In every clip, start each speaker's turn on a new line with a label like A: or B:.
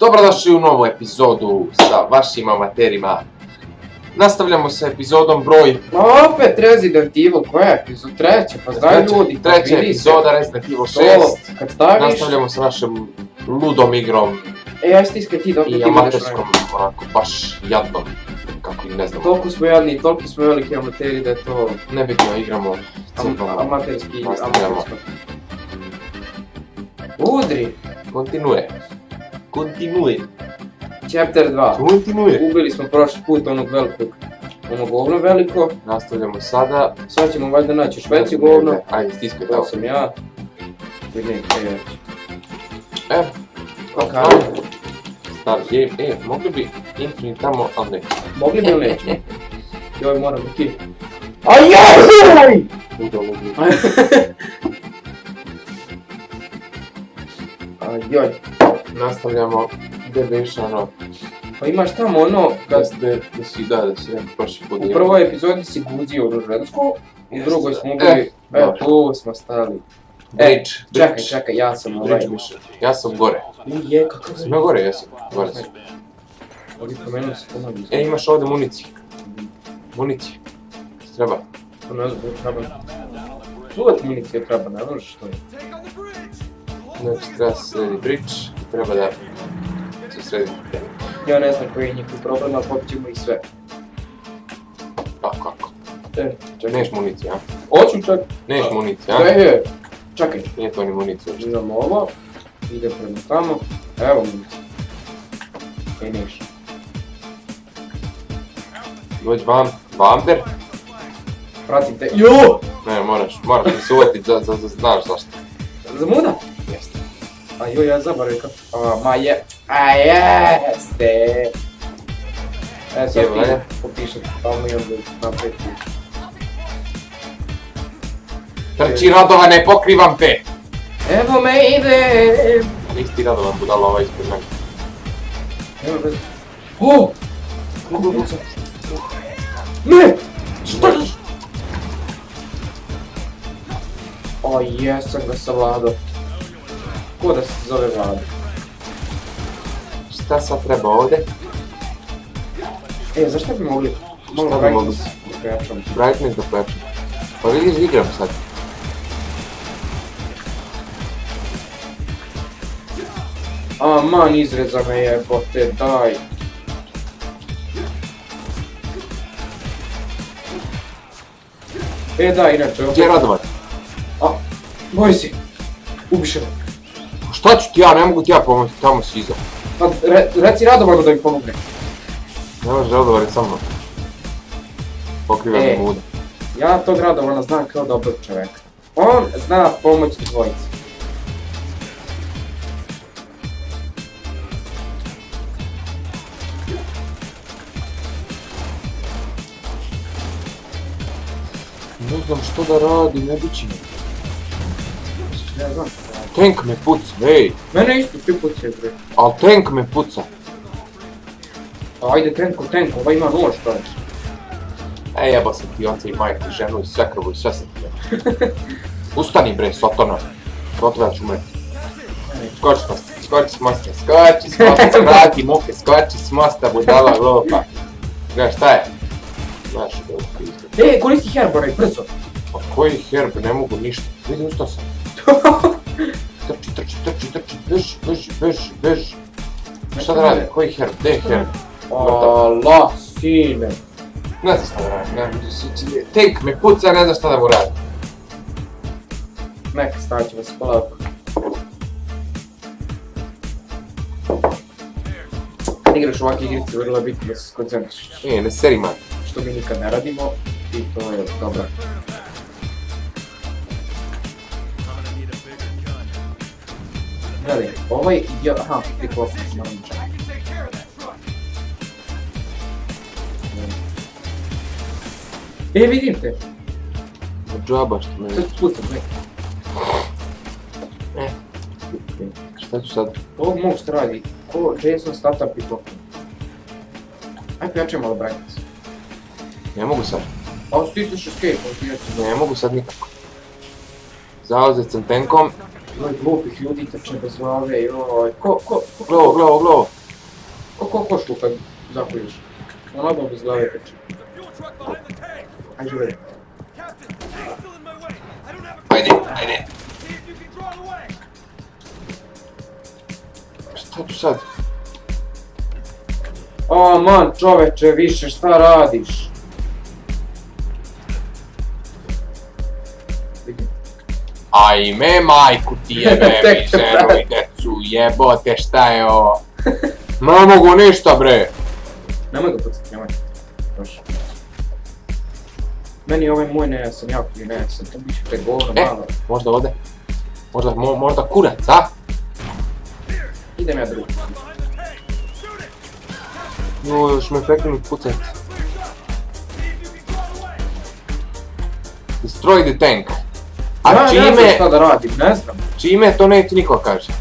A: Dobrodošli u novu epizodu sa vašim amaterima. Nastavljamo sa epizodom broj...
B: Opet Resident Evil, koja je epizod? Treća, pa znaju ljudi.
A: Treća epizoda Resident Evil 6.
B: Kad staviš...
A: Nastavljamo sa našom ludom igrom.
B: Aj stiskaj ti dok ti budeš
A: amaterskom, onako, baš jadnom. Kako i ne znam.
B: Toliko smo jadni, toliko smo veliki amateri da je to...
A: Nebitno, igramo
B: amaterski,
A: nastavljamo.
B: Udri!
A: Kontinuje.
B: Chapter 2.
A: Kontinuje.
B: Ubili smo prošli put onog velikog, ono govno veliko.
A: Nastavljamo sada.
B: Sad ćemo valjda naći još veći govno.
A: Ajde, stiskaj
B: To
A: tamo.
B: sam ja. Vidim,
A: Start game, mogli bi Infinite tamo, ali ne.
B: mogli bi ili nećemo? Joj, moramo ti. Ajaj! Ajoj.
A: Nastavljamo, gdje biš ono,
B: Pa imaš tamo ono,
A: da si neko prošli put.
B: u prvoj epizodi si guzio onu žensku, u drugoj smo ubili, tu smo stali.
A: Bridge.
B: Čekaj, ja sam
A: Bridge više. Ja sam gore.
B: Je, kakav
A: Sam ja gore, jesam. Gore sam.
B: Ovdje promenuli se ponovno.
A: Imaš ovdje municiju. Municije. Treba.
B: To ne znam, treba. Suvat municije treba, ne možeš što je.
A: Znači, treba se sredi bridge i treba da se sredi.
B: Ja ne znam koji je njihov problem, ali popit ćemo ih sve.
A: Kako?
B: Čekaj.
A: Neš municiju, a?
B: Hoću čak.
A: Neš municiju, a?
B: Čekaj.
A: Nije to ni municiju.
B: Imamo ovo, ide prema tamo, evo municija. Neš.
A: Dođi Vamper.
B: Pratim te. Jo!
A: Ne, moraš mi se uvatit za znaš zašto.
B: Za muda?
A: Jeste.
B: A joj, ja zaboravim kako... jeste! Sad
A: Evo,
B: ti popišem tamo i onda napred ti.
A: Trči Radovane, pokrivam te!
B: Evo me ide!
A: Nisi ti Radovan budala ovaj ispred mene.
B: Evo bez... O! Kako buca? Ne! Šta? O, jesam ga savladao. Ko da se zove Vlado?
A: Šta sad treba ovdje?
B: Zašto bi mogli?
A: Šta bi mogli? Brightness da pojačam. Pa vidiš, igram sad.
B: Man, izreza me jebote, daj. Da, inače...
A: Gdje je Radovan?
B: Boj si. Ubiše me.
A: Šta ću ti ja, ne mogu ti ja pomoći, tamo si iza.
B: Pa reci Radovanu da mi pomogne.
A: Ne može Radovan sa mnom. Pokriva mi muda.
B: Ja tog Radovana znam kao dobrog čoveka. On zna pomoći dvojici.
A: Ne znam što da radi, ne bići mi.
B: Ne znam.
A: Tank me puca, ej!
B: Mene isto svi pucaju, bre.
A: Al tank me puca.
B: Ajde, tenko, ovaj ima nož, to je.
A: Jeba sam ti oca i majku, ženu i svekrvu i sve sam ti jeba. Ustani bre, Sotona. Protiv ću me. Skoči s mosta, vrati muke, skoči s mosta, budala glupa. Gledaj, šta je? Znaš, da je
B: Koristi herboraj, brzo.
A: Pa koji herb, ne mogu ništa. Vidi, ustao sam. Beži. Šta da radi? Koji herb? Gdje je herb?
B: Allah, sine.
A: Ne znam šta da radi. Tank me puca, ne znam šta da mu radi.
B: Nek, stavit ćemo se polako. Igraš ovakve igrice, vrlo je bitno da se skoncentriš.
A: Ne seri man.
B: Što mi nikad ne radimo i to je dobro. Gledaj, ovaj je... Aha, ti klopno, moram čekati. Vidim te!
A: Džaba što me...
B: Sad pucam, ne.
A: Šta ću sad?
B: Ovog mogu što radi, ko Jason Statham i klopno. Ajde pojačaj malo brightness.
A: Ne mogu sad.
B: A stisneš escape, ali ti nećeš.
A: Ne mogu sad nikako. Zauzet sam tankom.
B: Glupih ljudi trče bez glave, joj, ko?
A: Glovo.
B: Kako košku kad zapuješ? Ono bez glave teče. Ajde živjeti.
A: Ajde, ajde. Šta tu sad?
B: O man čoveče, više šta radiš? Vidim.
A: Ajme, majku ti jebe, mizeru i decu, jebote, šta je ovo? Ne mogu ništa, bre.
B: Nemoj ga pucati, nemoj. Proši. Meni ovaj moj nejasan, jako mi nejasan, to biće pre govno malo.
A: Možda ovdje? Možda kurac, a?
B: Idem ja drugi.
A: No, još me prekinut pucat. Destroy the tank. A
B: Ja ne znam
A: čime,
B: šta da radim, ne znam.
A: čime to ne ti niko kaže.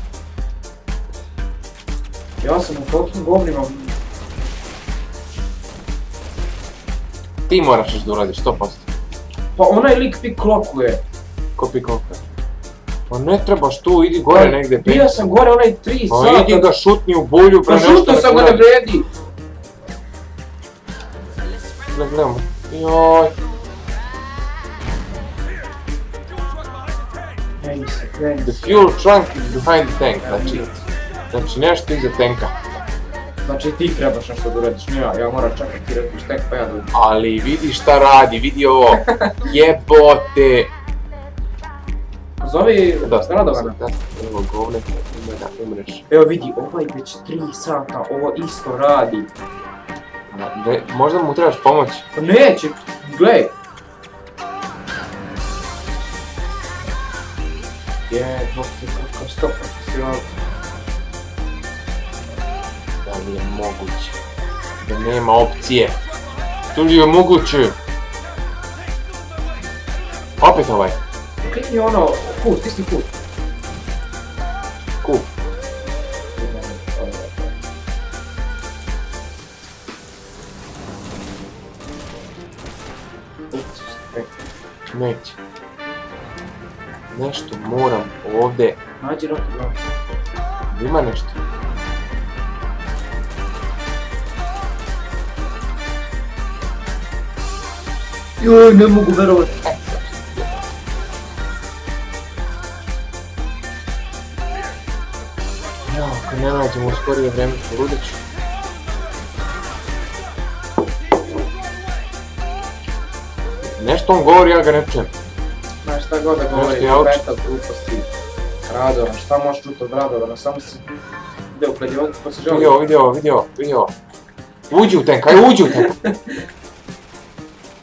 B: Ja sam u tolikim govnima.
A: Ti moraš još da uradiš 100%.
B: Pa onaj lik ti klokuje.
A: Ko pikolka. Pa ne trebaš tu, idi gore negdje.
B: Bio sam gore onaj 3
A: Pa
B: sata.
A: idi ga šutni u bulju.
B: Pa šuto sam ga ne vredi.
A: Gledamo. Joj.
B: Kreni se, kreni
A: The
B: se.
A: fuel trunk is behind the tank. Znači nešto iza tanka.
B: Znači ti trebaš nešto da uradiš, ne ja moram čekati ti radiš tek pa ja da uđem.
A: Ali vidi šta radi, vidi ovo. Jebote.
B: Zovi
A: Da,
B: Radovana.
A: evo govne, ima da umreš.
B: Evo vidi, ovaj već 3 sata ovo isto radi.
A: Možda mu trebaš pomoć.
B: Pa neće, glej. Jebote, kakav stop profesional.
A: Da li je moguće? Da nema opcije. Tu li je moguće? Opet ovaj.
B: Klikni ono, put, stisni put.
A: Ku. Neće. Nešto moram ovdje.
B: Nađi rotu, bravo.
A: Ima nešto.
B: Joj, ne mogu verovati.
A: Ja, ako ne nađemo u skorije vreme, poludit ću. Nešto on govori, ja ga ne čujem.
B: Znaš šta god da govori,
A: Nešto ja učim.
B: petak gluposti. Radovan, šta možeš čuti od Radovana, samo si ide u kladionicu pa se želi.
A: Vidio. Uđi u tank, aj uđi u tank.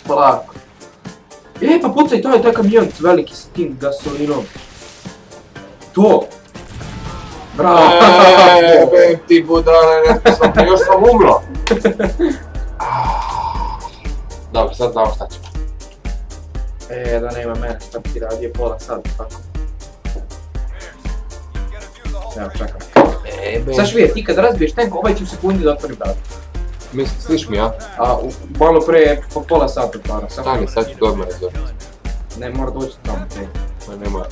B: Polako. E, pa pucaj, to je taj kamionic veliki sa tim gasolinom. To! Bravo!
A: Jebem ti budale, još sam umro. Dobro, sad znamo šta ćemo.
B: E, da nema mene, šta bi ti radio pola sata, tako. Evo, čekam.
A: Jebem.
B: Sad vidjeti, ti kad razbiješ tank, ovaj će u sekundi da otvori vrata.
A: Mislim, sliš mi, ja?
B: A malo pre, po pola sata otvara.
A: Stani, sad ću to odmah razvoriti.
B: Ne, mora doći tamo.
A: Ma ne mora.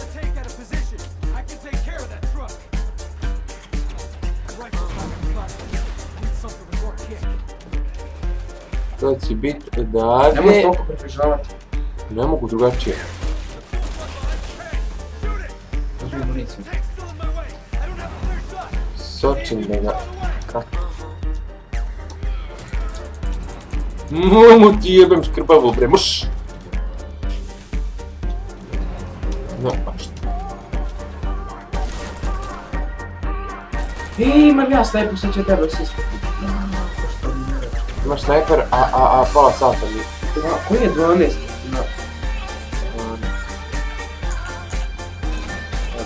A: To će biti
B: Nemoj
A: odavde.
B: toliko približavati.
A: Ne mogu drugačije.
B: Uzmi municiju.
A: Sočim da ga... Kako? Mu ti jebem škrbavu bre, mrš! No, pa šta?
B: Imam ja snajpu, sad će tebe osistiti. Što mi ne reći.
A: Imaš snajper, a pola sata mi.
B: Koji je 12? Na...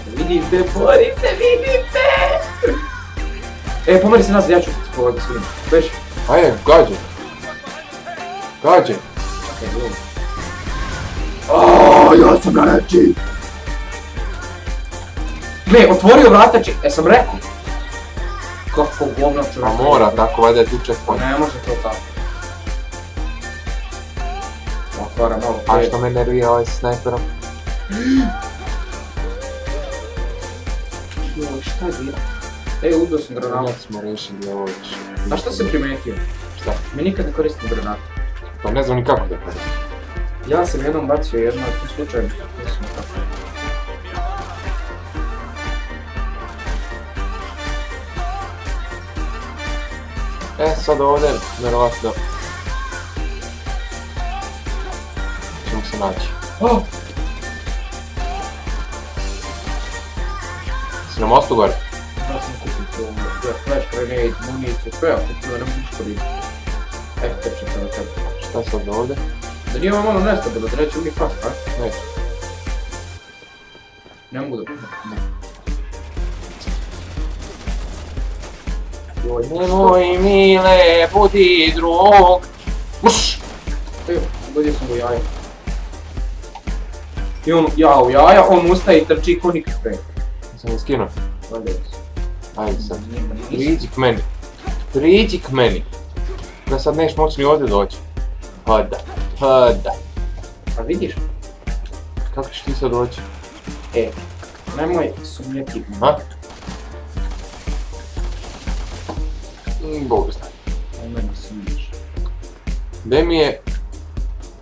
B: Vidite, bori se, vidite! E, pomeri se nazad, ja ću povati svim. Beži.
A: Ajde, gađaj. Gađaj.
B: Okej, dobro. Aaaa, ja sam reći! Gle, otvorio vratači, sam rekao. Kako govno čovjek.
A: A mora, tako valjda je tu checkpoint.
B: Ne može to tako. Otvara malo.
A: A što me nervira ovaj s snajperom?
B: Joj, šta je bilo? Uzeo sam granatu.
A: Granat smo rešili ovo više.
B: A šta sam primetio?
A: Šta?
B: Mi nikad ne koristim granatu.
A: Pa ne znam ni kako da koristim.
B: Ja sam jednom bacio jedno, u slučaju mislim kako.
A: Sad ovdje, vjerovatno ćemo se naći. Si na mostu gore?
B: Da sam kupio to, flash grenade, municiju, sve, ako ti ne možeš koristiti. Evo tečem sada tebe.
A: Šta sad ovdje?
B: Da nije ovo malo nestabilno, da neće uvijek past, a?
A: Neće.
B: Ne mogu da...
A: Nemoj mile, budi drug. Muš!
B: Evo, ugodio sam u jaja. I on, ja u jaja, on ustaje i trči ko nikakve.
A: Sam ga skinuo.
B: Valjda se.
A: Ajde sad. Priđi k meni. Priđi k meni. Da sad neš moći ni ovdje doći. Hoda. Hoda.
B: A vidiš?
A: Kako ćeš ti sad doći?
B: Nemoj sumnjati.
A: Ha? Bog zna.
B: Nemoj ne sumnjiš.
A: Gdje mi je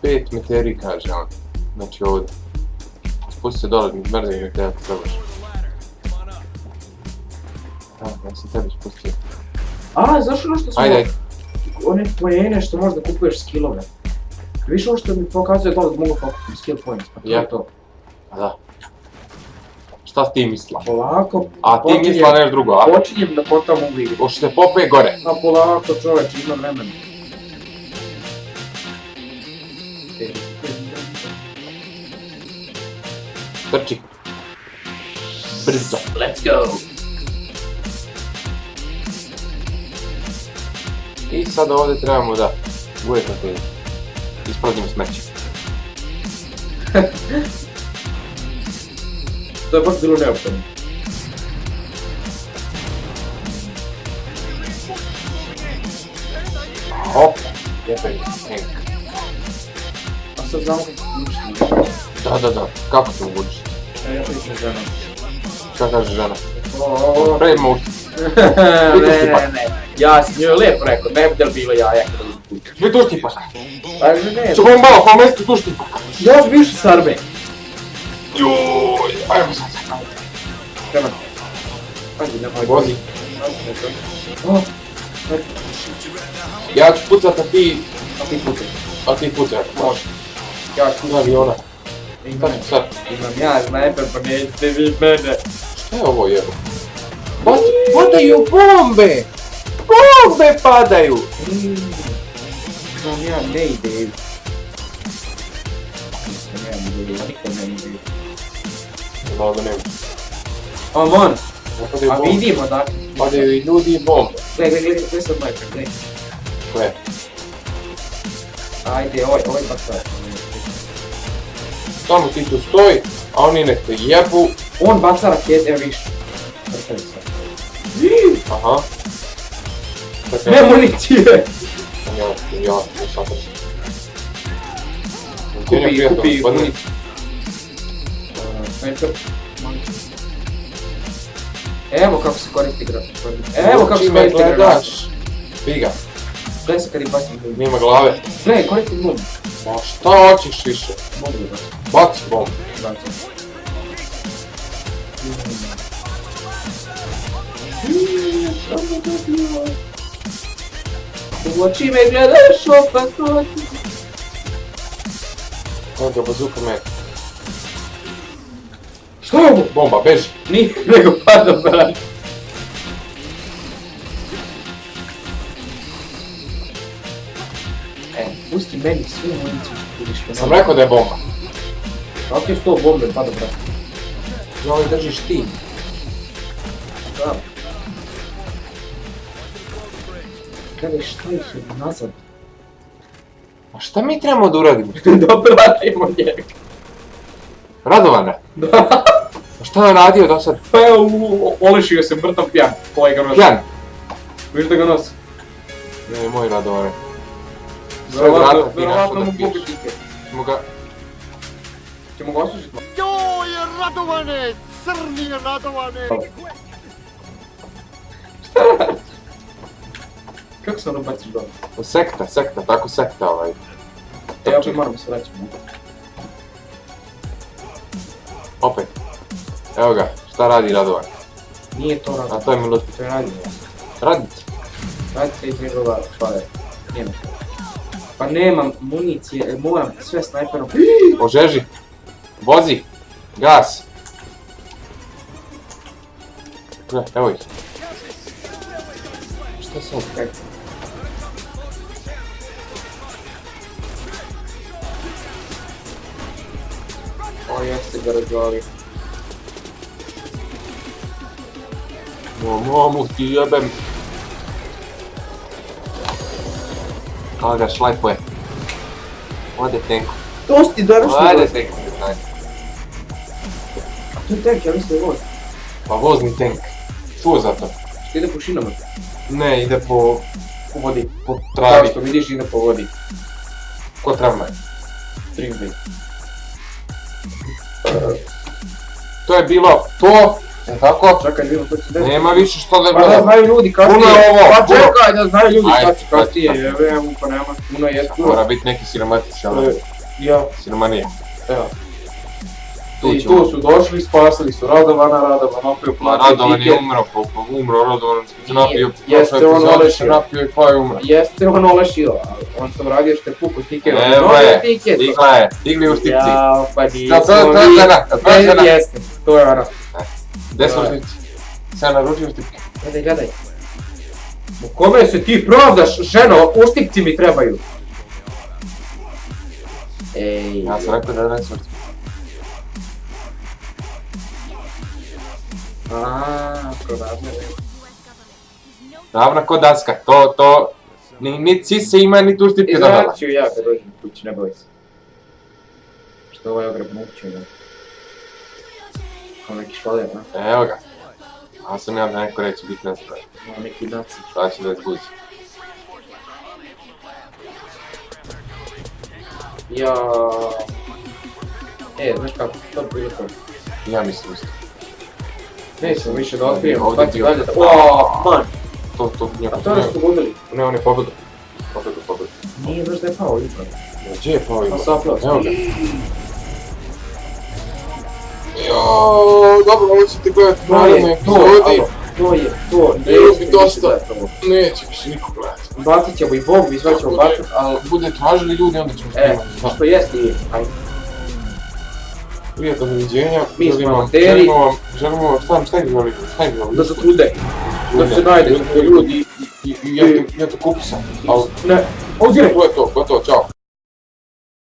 A: 5 meteri, kaže on. Znači ovdje. Spusti se dole, mrzim nek treba trebaš. Ja sam tebi spustio.
B: A, znaš ono što smo...
A: Ajde, ajde.
B: One pojene što možda kupuješ skillove. Viš ovo što mi pokazuje dole da mogu pokupiti skill points, pa to je to.
A: A da. Šta ti mislila?
B: Polako...
A: A ti mislila nešto drugo, a?
B: Počinjem da potam uvijek.
A: Hoće se popije gore.
B: A polako čoveč, ima vremena.
A: Trči. Brzo.
B: Let's go!
A: I sad ovdje trebamo da bude kontejner. Ispraznimo smeće.
B: To je baš bilo neophodno.
A: Hop. Jebeni, tank.
B: A sad znamo kako ništa.
A: Da. Kako to budiš?
B: Ja pričam ženom.
A: Šta kaže žena?
B: Oooo...
A: Predimo ušti.
B: Ne. Ja sam njoj lijepo rekao, ne bude li bilo jaja kada uzpuću.
A: Svi tu štipaš.
B: Ajde ne.
A: Što bom malo, pa mjesto tu štipaš.
B: Još više sarbe.
A: Juuuuj, ajmo sad.
B: Prema. Ajde, nemoj.
A: Vozi.
B: Oh,
A: Ja ću pucat, a ti
B: pucaj.
A: pucaj. Može.
B: Ja ću
A: Na aviona.
B: imam,
A: Šta ću sad?
B: imam ja snajper, pa nećete vi mene.
A: Šta je ovo jebo? Padaju bombe! Bombe padaju!
B: Imam ja ne ideju. Nemam ideju, ja nikad nemam ideju.
A: Malo da nema.
B: Amon,
A: Padaju
B: a
A: bombe.
B: vidimo da.
A: Padaju i ljudi i bombe.
B: Gledaj sad moj prekaj.
A: Koje?
B: Ajde, ovaj bacaj.
A: Samo ti tu stoji, a oni nek te jebu.
B: On baca rakete, evo više. Vrtali sad.
A: Aha.
B: Ne municije!
A: Ja, sapraš.
B: Kupi municiju. Sniper. Evo kako se koristi grafik. Evo kako se koristi grafik.
A: gledaš. Figa,
B: Gledaj se kad ih bacim ljudi.
A: nema glave.
B: Gledaj, koristi glum.
A: Ma šta hoćeš više?
B: Mogu da bacim.
A: Baci bombu.
B: U oči me gledaš opasno.
A: Evo ga bazuka me.
B: Što je ovo?
A: Bomba, beži.
B: Nije nego pada brat. Pusti meni svu municiju što vidiš.
A: Sam rekao da je bomba.
B: Kako je 100 bombe pada brat?
A: Ja ovaj držiš ti.
B: Da. Gledaj šta ih je nazad.
A: A šta mi trebamo da uradimo?
B: Da pratimo njega.
A: Radovana.
B: Da.
A: A šta je radio do sad?
B: Pa evo, olešio se mrtav pijan. Ovaj ga nosi.
A: Pjan.
B: Viš da ga nosi?
A: Ne, moj Radovane. Sve vrata ti našao da
B: mu
A: piješ.
B: gubi tiket.
A: Ćemo ga...
B: Ćemo ga osušiti malo.
C: Joj, Radovane, crni Radovane!
B: Kako se ono baciš dole?
A: Sekta, tako sekta ovaj.
B: E, opet moramo se vraćati.
A: Opet. Evo ga, šta radi Radovan?
B: Nije to
A: A
B: radio.
A: to je Milutin.
B: To je radio.
A: Radić.
B: Radio se iz njegova špade. Nema. Pa nemam municije, moram sve snajperom.
A: Ožeži. Vozi. Gas. Gle, evo ih. Šta sad?
B: Kako? O, jeste ga razvali.
A: Mamu ti jebem. Kao ga šlajpuje. Ode tenko.
B: To si ti danas
A: Ode tenko.
B: To je tank, ja mislim da je voz.
A: Pa vozni tank. Čuo za to?
B: Što ide po šinama?
A: Ne, ide po
B: Po vodi.
A: travi.
B: Kao što vidiš ide po vodi.
A: Ko tramvaj?
B: Trimby.
A: To je bilo to. Je tako?
B: Čekaj, vidimo to će desiti.
A: Nema više što da
B: Pa da
A: gledam.
B: znaju ljudi kasnije.
A: Puno je ovo,
B: Pa
A: puno.
B: čekaj da znaju ljudi
A: Ajde,
B: kad će kasnije.
A: ajde.
B: Jebem, pa nema puno je tu.
A: Mora biti neki siromatici, ali
B: Ja,
A: siromanije.
B: evo.
A: Tu
B: I
A: ćemo.
B: tu su došli, spasili su Radovana opio
A: Ma
B: plaće
A: Radovan je umro Radovan se napio,
B: Jeste,
A: prošle
B: on
A: epizode se
B: olešio.
A: napio i pa je umro.
B: Jeste on olešio, ali on sam radio što je puku stike.
A: Evo je, stigli u stipci.
B: Ja, pa nismo
A: Da, to je žena, to je žena.
B: Jeste, to je ona.
A: Gdje su stipci? Sve naručio u stipke.
B: Gledaj, gledaj. U kome se ti pravdaš, ženo, uštipci mi trebaju. Ej,
A: Ja sam rekao da ne su stipke.
B: prodavne.
A: Ravna ko daska, ni cise ima, ni tu stipke dobila.
B: Izraću ja kad dođem kući, ne boj se. Što ovaj ogreb mučio, ne? Kao neki švaler, ne?
A: Evo ga. A sam ja da neko reći biti nespravi.
B: Kao neki naci.
A: Šta će da izbuzi?
B: Ja. Znaš kako, to bi bilo to.
A: Ja mislim isto.
B: Nećemo više da otkrijemo,
A: Ovdje
B: šta će
A: bio.
B: dalje da... Oooo, man!
A: To nije
B: A to je što gubili?
A: Ne, on je pobedu. Pobedu.
B: Nije baš da je pao jutro.
A: Gdje je pao ima?
B: A saplao se.
A: Evo ga. Joooo, dobro, ovo ćete gledati u narednoj epizodi.
B: To je, to.
A: Bilo bi dosta. Neće više niko gledati.
B: Bacit ćemo i Bogu i sve ćemo bacit, ali...
A: Bude tražili ljudi, onda ćemo snimati.
B: Što jest i... Ajde.
A: Prijatno doviđenja.
B: Mi smo
A: Želimo vam-
B: amateri.
A: Želimo vam, šta ih želimo? Šta ih želimo?
B: Da se trude. Da se najde ljudi.
A: I ja to kupio sam. Ali
B: Ne, pauziraj.
A: to je to, gotovo.